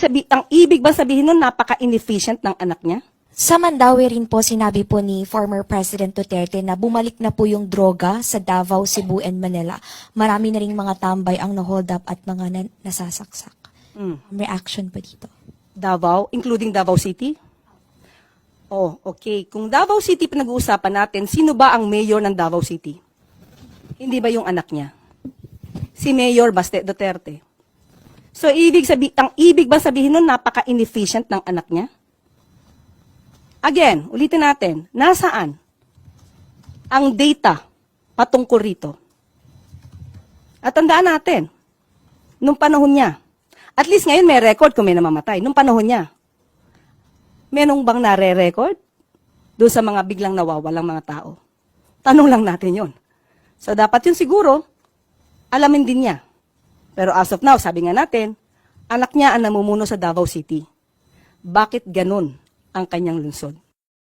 ang ibig bang sabihin nun, napaka-inefficient ng anak niya? Sa Mandaue rin po, sinabi po ni former President Duterte na bumalik na po yung droga sa Davao, Cebu, and Manila. Marami na rin mga tambay ang na-hold up at mga nasasaksak. Reaction po dito. Davao, including Davao City? Oh, okay. Kung Davao City pinag-uusapan natin, sino ba ang mayor ng Davao City? Hindi ba yung anak niya? Si Mayor Baste Duterte. So, ang ibig bang sabihin nun, napaka-inefficient ng anak niya? Again, ulitin natin, nasaan ang data patungkol rito? At tandaan natin, nung panahon niya, at least ngayon may record kung may namamatay, nung panahon niya, menong bang nare-record doon sa mga biglang nawawalang mga tao? Tanong lang natin yon. So, dapat yun siguro, alamin din niya. Pero as of now, sabi nga natin, anak niya ang namumuno sa Davao City. Bakit ganun ang kanyang lungsod?